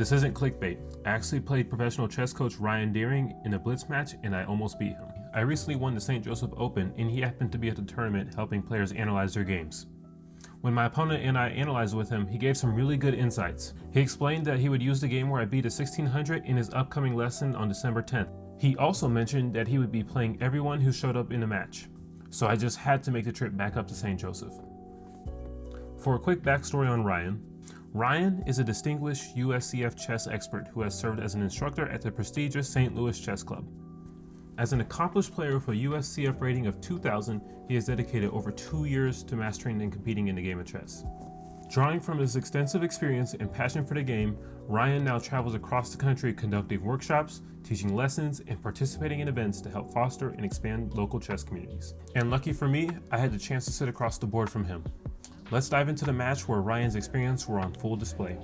This isn't clickbait. I actually played professional chess coach Ryan Deering in a blitz match and I almost beat him. I recently won the St. Joseph Open and he happened to be at the tournament helping players analyze their games. When my opponent and I analyzed with him, he gave some really good insights. He explained that he would use the game where I beat a 1600 in his upcoming lesson on December 10th. He also mentioned that he would be playing everyone who showed up in the match. So I just had to make the trip back up to St. Joseph. For a quick backstory on Ryan, Ryan is a distinguished USCF chess expert who has served as an instructor at the prestigious St. Louis Chess Club. As an accomplished player with a USCF rating of 2000, he has dedicated over 2 years to mastering and competing in the game of chess. Drawing from his extensive experience and passion for the game, Ryan now travels across the country conducting workshops, teaching lessons, and participating in events to help foster and expand local chess communities. And lucky for me, I had the chance to sit across the board from him. Let's dive into the match where Ryan's experience were on full display.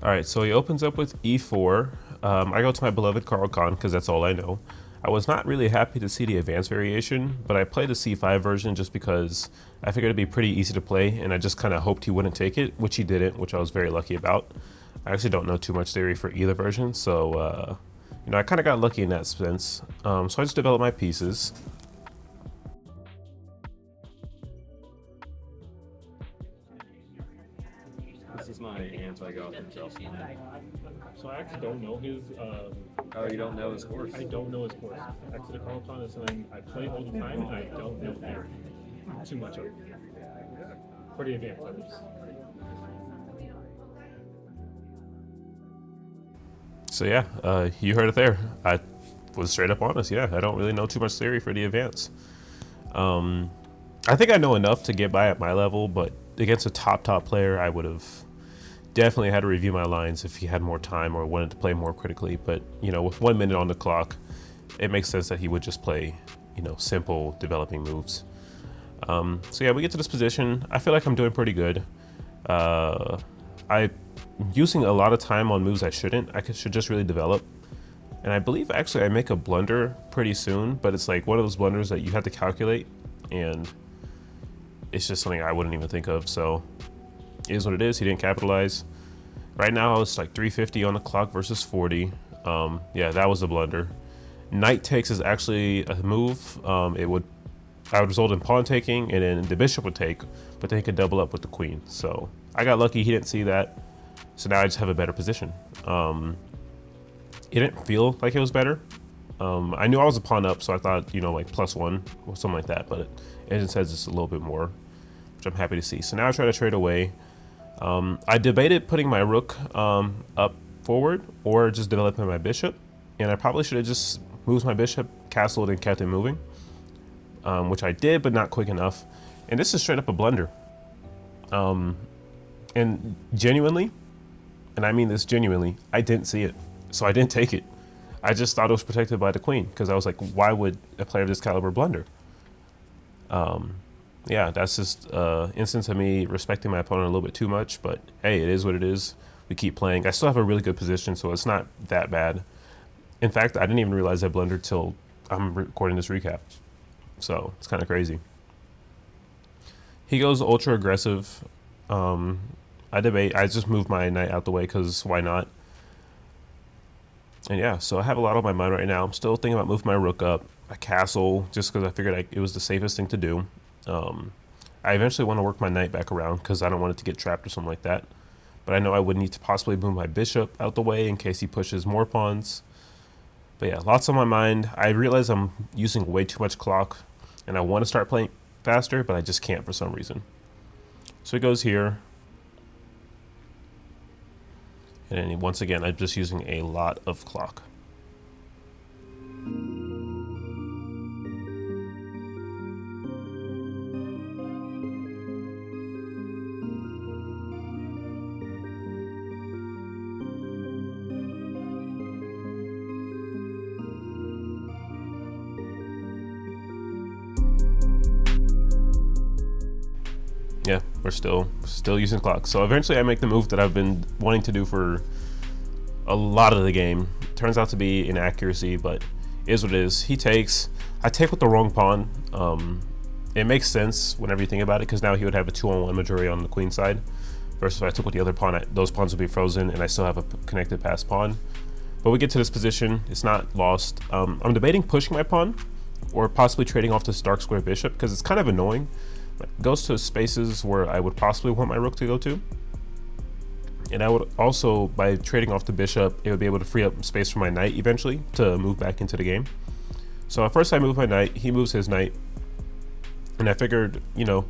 Alright, so he opens up with e4. I go to my beloved Carl Khan because that's all I know. I was not really happy to see the advanced variation, but I played the c5 version just because I figured it'd be pretty easy to play and I just kind of hoped he wouldn't take it, which he didn't, which I was very lucky about. I actually don't know too much theory for either version, so I kind of got lucky in that sense. So I just developed my pieces. This is my anti-God himself. So I actually don't know his. Oh, you don't know his course? I don't know his course. Actually, the Carl Khan is something I play all the time, and I don't know too much of it. For the advanced levels. So yeah, you heard it there. I was straight up honest. Yeah, I don't really know too much theory for the advance. I think I know enough to get by at my level, but against a top player, I would have definitely had to review my lines if he had more time or wanted to play more critically. But with 1 minute on the clock, it makes sense that he would just play, simple developing moves. So yeah, we get to this position. I feel like I'm doing pretty good. I'm using a lot of time on moves I shouldn't. I should just really develop. And I believe actually I make a blunder pretty soon, but it's like one of those blunders that you have to calculate, and it's just something I wouldn't even think of. So it is what it is. He didn't capitalize. Right now it's like 350 on the clock versus 40. Yeah, that was a blunder. Knight takes is actually a move. I would result in pawn taking, and then the bishop would take, but then he could double up with the queen. So I got lucky. He didn't see that. So now I just have a better position. It didn't feel like it was better. I knew I was a pawn up, so I thought, like +1 or something like that, but it says it's a little bit more, which I'm happy to see. So now I try to trade away. I debated putting my rook up forward or just developing my bishop, and I probably should have just moved my bishop, castled, and kept it moving, which I did, but not quick enough. And this is straight up a blunder. And genuinely, and I mean this genuinely, I didn't see it, so I didn't take it. I just thought it was protected by the queen because I was like, why would a player of this caliber blunder? Yeah, that's just instance of me respecting my opponent a little bit too much, but hey, it is what it is. We keep playing. I still have a really good position, so it's not that bad. In fact, I didn't even realize I blundered till I'm recording this recap, so it's kind of crazy. He goes ultra aggressive. I just moved my knight out the way because why not? And yeah, so I have a lot on my mind right now. I'm still thinking about moving my rook up, a castle, just because I figured it was the safest thing to do. I eventually want to work my knight back around because I don't want it to get trapped or something like that. But I know I would need to possibly move my bishop out the way in case he pushes more pawns. But yeah, lots on my mind. I realize I'm using way too much clock and I want to start playing faster, but I just can't for some reason. So he goes here. And then once again, I'm just using a lot of clock. Yeah, we're still using clock. So eventually I make the move that I've been wanting to do for a lot of the game. Turns out to be inaccuracy, but is what it is. He takes. I take with the wrong pawn. it makes sense whenever you think about it, because now he would have a 2-on-1 majority on the queen side. Versus if I took with the other pawn, those pawns would be frozen, and I still have a connected pass pawn. But we get to this position, it's not lost. I'm debating pushing my pawn, or possibly trading off this dark square bishop, because it's kind of annoying. It goes to spaces where I would possibly want my rook to go to. And I would also, by trading off the bishop, it would be able to free up space for my knight eventually to move back into the game. So at first I move my knight, he moves his knight. And I figured, you know,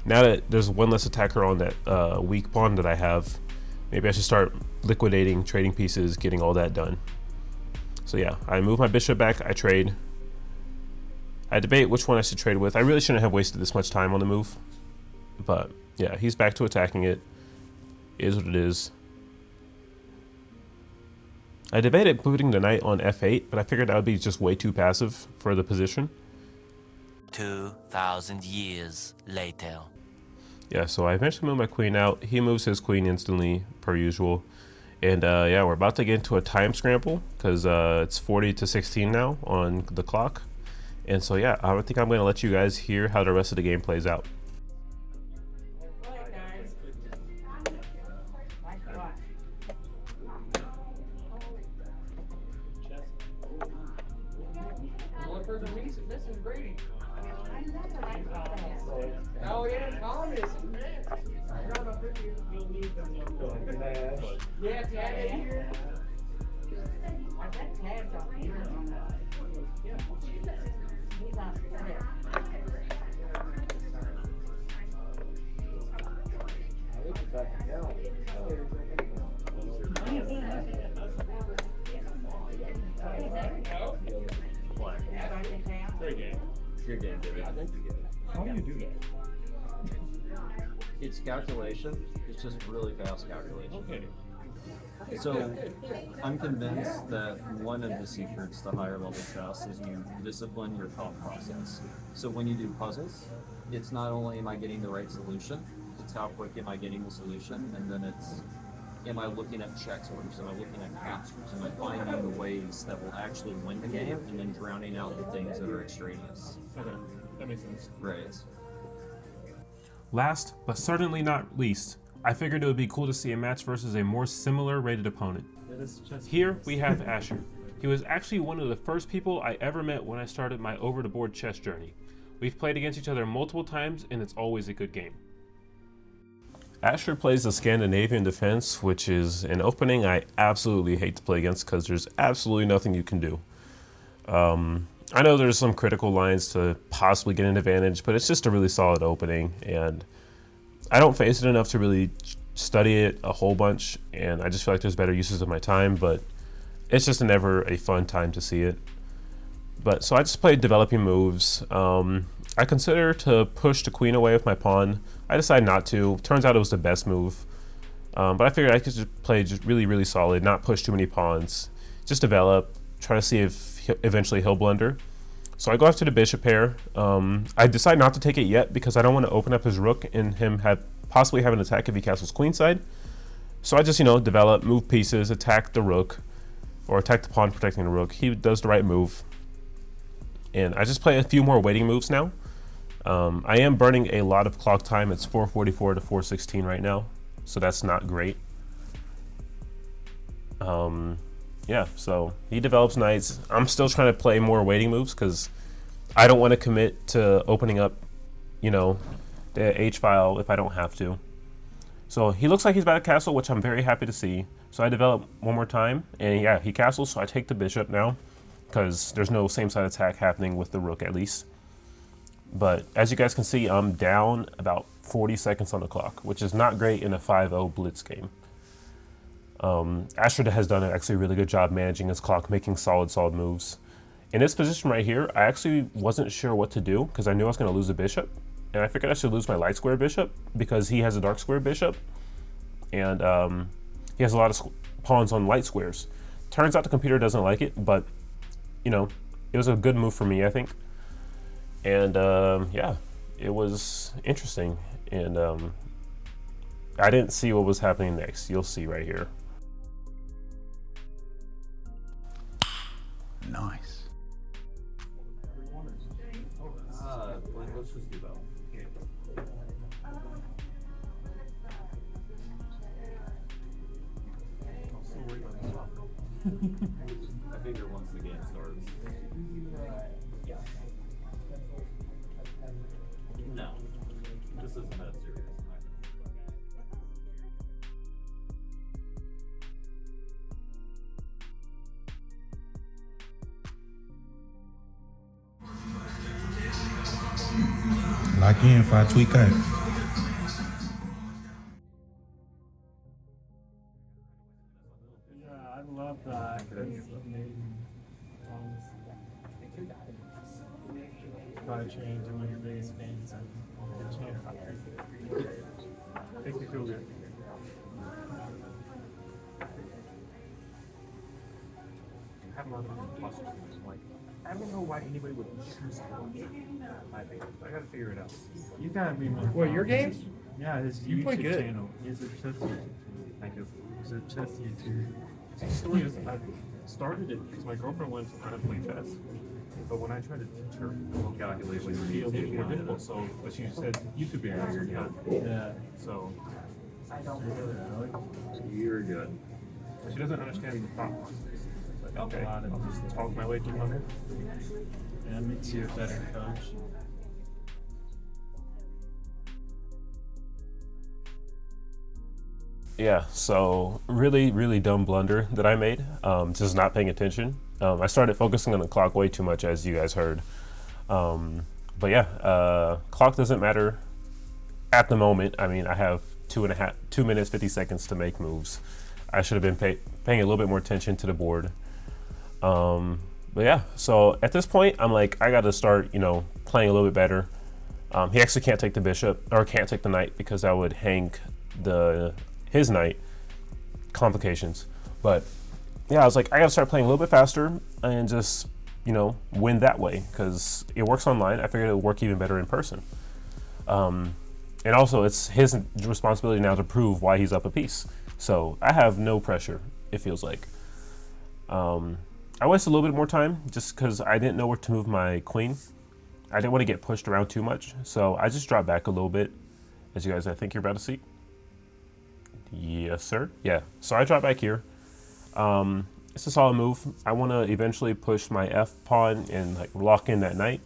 now that there's one less attacker on that weak pawn that I have, maybe I should start liquidating, trading pieces, getting all that done. So yeah, I move my bishop back, I trade. I debate which one I should trade with. I really shouldn't have wasted this much time on the move. But yeah, he's back to attacking it. Is what it is. I debated putting the knight on f8, but I figured that would be just way too passive for the position. 2,000 years later. Yeah, so I eventually moved my queen out. He moves his queen instantly, per usual. And yeah, we're about to get into a time scramble, because it's 40 to 16 now on the clock. And so yeah, I think I'm going to let you guys hear how the rest of the game plays out. Oh yeah, Tom is. Yeah, Tad in here. I got Tad's on here. Yeah. He's on here. Great game. Your game, Gibby. I think you get it. How do you do that? It's calculation. It's just really fast calculation. Okay. So, I'm convinced that one of the secrets to higher level chess is you discipline your thought process. So when you do puzzles, it's not only am I getting the right solution, it's how quick am I getting the solution, and then it's am I looking at checks orders, am I looking at captures, am I finding the ways that will actually win the game, and then drowning out the things that are extraneous. Okay. That makes sense. Right. Last, but certainly not least, I figured it would be cool to see a match versus a more similar rated opponent. Here we have Asher. He was actually one of the first people I ever met when I started my over-the-board chess journey. We've played against each other multiple times, and it's always a good game. Asher plays the Scandinavian defense, which is an opening I absolutely hate to play against because there's absolutely nothing you can do. I know there's some critical lines to possibly get an advantage, but it's just a really solid opening, and I don't face it enough to really study it a whole bunch, and I just feel like there's better uses of my time, but it's just never a fun time to see it. But so I just played developing moves. I consider to push the queen away with my pawn. I decided not to. Turns out it was the best move. But I figured I could just play just really, really solid, not push too many pawns. Just develop, try to see if eventually he'll blunder. So I go after the bishop pair. I decide not to take it yet because I don't want to open up his rook and him possibly have an attack if he castles queenside. So I just, develop, move pieces, attack the rook, or attack the pawn protecting the rook. He does the right move. And I just play a few more waiting moves now. I am burning a lot of clock time. It's 4:44 to 4:16 right now, so that's not great. Yeah, so he develops knights. I'm still trying to play more waiting moves because I don't want to commit to opening up, the H file if I don't have to. So he looks like he's about to castle, which I'm very happy to see. So I develop one more time, and yeah, he castles, so I take the bishop now because there's no same side attack happening with the rook at least. But as you guys can see, I'm down about 40 seconds on the clock, which is not great in a 5-0 blitz game. Asher has done actually a really good job managing his clock, making solid moves. In this position right here, I actually wasn't sure what to do because I knew I was going to lose a bishop. And I figured I should lose my light square bishop because he has a dark square bishop. And he has a lot of pawns on light squares. Turns out the computer doesn't like it, but, it was a good move for me, I think. And yeah, it was interesting. And I didn't see what was happening next. You'll see right here. Nice. Let's just do that one. I figure once the game starts. No, this isn't that serious. Lock in if I tweak out. Yeah, I love that. Gotta change and when your biggest fans and makes me feel good. I have a lot of imposters. Like, I don't know why anybody would choose to watch it. I gotta figure it out. You gotta be more. What, your games? Yeah, his You play YouTube good. channel. He has a chess YouTube channel. Thank you. It's a chess YouTube. The story is, I started it because my girlfriend wanted to learn to play chess. But when I tried to teach her, calculate would be a little more difficult. So, but she said YouTube video. Yeah. So, You're good. she doesn't understand the thought process. Like, okay, I'll just talk my way through it. Yeah, it makes you a better coach. Yeah, so really dumb blunder that I made, just not paying attention. I started focusing on the clock way too much, as you guys heard. But yeah, clock doesn't matter at the moment. I mean, I have 2 minutes, 50 seconds to make moves. I should have been paying a little bit more attention to the board. But yeah, so at this point, I'm like, I got to start, playing a little bit better. He actually can't take the bishop, or can't take the knight, because that would hang his knight. Complications. But yeah, I was like, I got to start playing a little bit faster and just, win that way, because it works online. I figured it would work even better in person. And also, it's his responsibility now to prove why he's up a piece. So I have no pressure, it feels like. I wasted a little bit more time just because I didn't know where to move my queen. I didn't want to get pushed around too much, so I just dropped back a little bit, as you guys, I think you're about to see. Yes, sir. Yeah, so I dropped back here. It's a solid move. I want to eventually push my F pawn and like lock in that knight.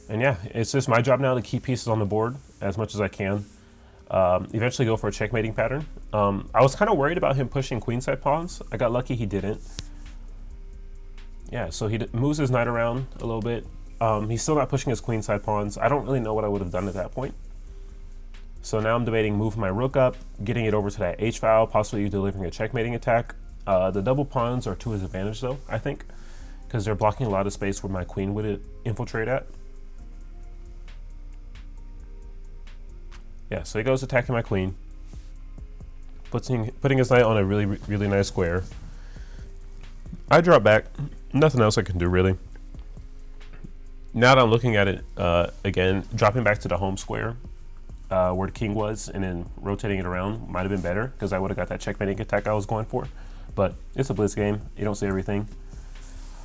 And yeah, it's just my job now to keep pieces on the board as much as I can. Eventually go for a checkmating pattern. I was kind of worried about him pushing queenside pawns. I got lucky he didn't. Yeah, so he moves his knight around a little bit. He's still not pushing his queenside pawns. I don't really know what I would have done at that point. So now I'm debating moving my rook up, getting it over to that h-file, possibly delivering a checkmating attack. The double pawns are to his advantage though, I think, because they're blocking a lot of space where my queen would infiltrate at. Yeah, so he goes attacking my queen, putting his knight on a really nice square. I drop back. Nothing else I can do really. Now that I'm looking at it again, dropping back to the home square where the king was, and then rotating it around might have been better, because I would have got that checkmating attack I was going for. But it's a blitz game. You don't see everything.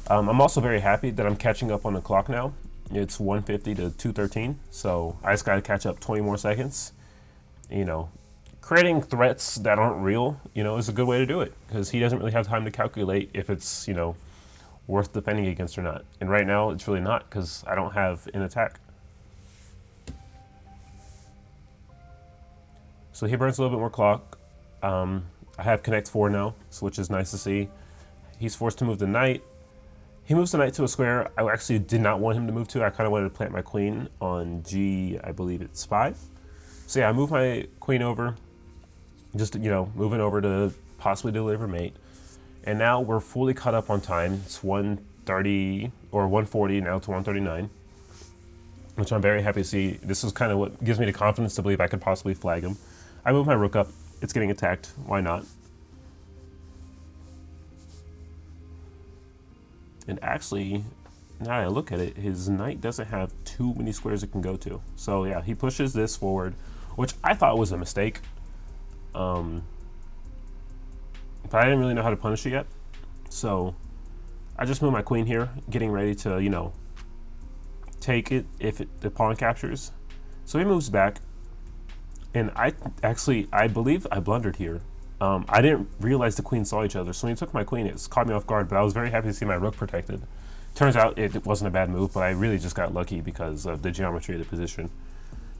I'm also very happy that I'm catching up on the clock now. It's 150 to 213, so I just got to catch up 20 more seconds. Creating threats that aren't real, is a good way to do it, because he doesn't really have time to calculate if it's, worth defending against or not. And right now, it's really not, because I don't have an attack. So he burns a little bit more clock. I have connect 4 now, which is nice to see. He's forced to move the knight. He moves the knight to a square I actually did not want him to move to. I kind of wanted to plant my queen on G, I believe it's 5. So yeah, I move my queen over, just, moving over to possibly deliver mate. And now we're fully caught up on time. It's 1:30 or 1:40 now to 1:39, which I'm very happy to see. This is kind of what gives me the confidence to believe I could possibly flag him. I move my rook up. It's getting attacked. Why not? And actually, now that I look at it, his knight doesn't have too many squares it can go to. So yeah, he pushes this forward, which I thought was a mistake. But I didn't really know how to punish it yet. So I just moved my queen here, getting ready to, take it if the pawn captures. So he moves back. And I believe I blundered here. I didn't realize the queens saw each other, so when he took my queen, it caught me off guard, but I was very happy to see my rook protected. Turns out it wasn't a bad move, but I really just got lucky because of the geometry of the position.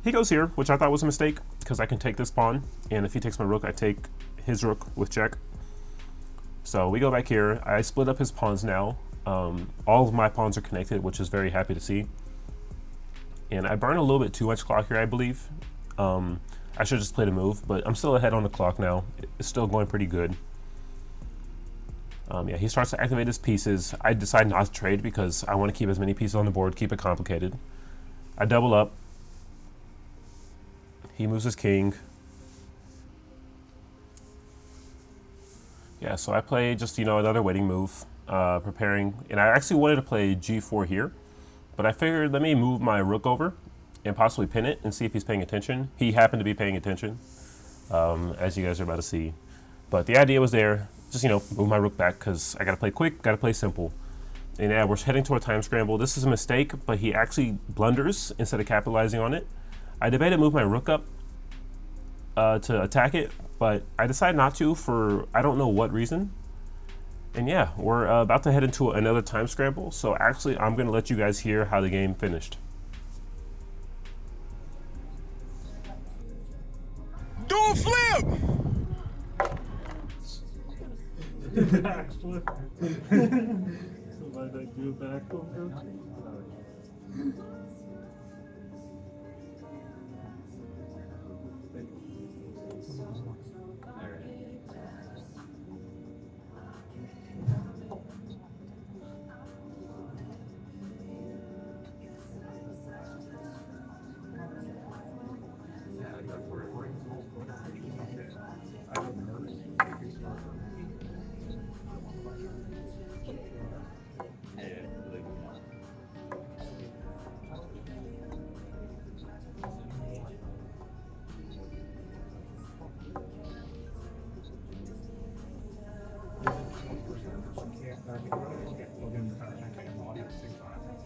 He goes here, which I thought was a mistake, because I can take this pawn, and if he takes my rook, I take his rook with check. So we go back here. I split up his pawns now. All of my pawns are connected, which is very happy to see. And I burn a little bit too much clock here, I believe. I should just play the move, but I'm still ahead on the clock now. It's still going pretty good. Yeah, he starts to activate his pieces. I decide not to trade because I want to keep as many pieces on the board, keep it complicated. I double up. He moves his king. Yeah, so I play just, another waiting move, preparing. And I actually wanted to play g4 here, but I figured let me move my rook over and possibly pin it and see if he's paying attention. He happened to be paying attention, as you guys are about to see. But the idea was there, just, move my rook back because I got to play quick, got to play simple. And yeah, we're heading to a time scramble. This is a mistake, but he actually blunders instead of capitalizing on it. I debated move my rook up to attack it, but I decided not to for I don't know what reason. And yeah, we're about to head into another time scramble. So actually, I'm going to let you guys hear how the game finished. Do a flip! Backflip. Somebody that do a backflip.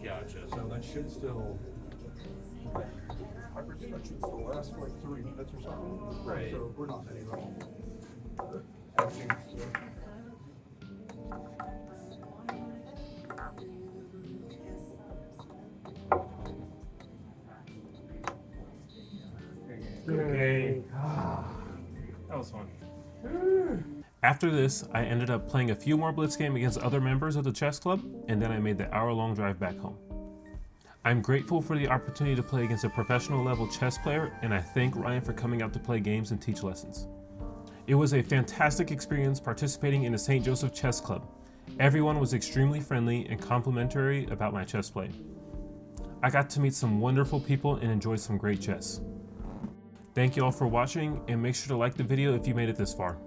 Gotcha. So that should still. I predict that should still last for like 3 minutes or something. Right. So we're not any wrong. Okay. That was fun. After this, I ended up playing a few more blitz games against other members of the chess club, and then I made the hour-long drive back home. I'm grateful for the opportunity to play against a professional level chess player, and I thank Ryan for coming out to play games and teach lessons. It was a fantastic experience participating in the St. Joseph Chess Club. Everyone was extremely friendly and complimentary about my chess play. I got to meet some wonderful people and enjoy some great chess. Thank you all for watching, and make sure to like the video if you made it this far.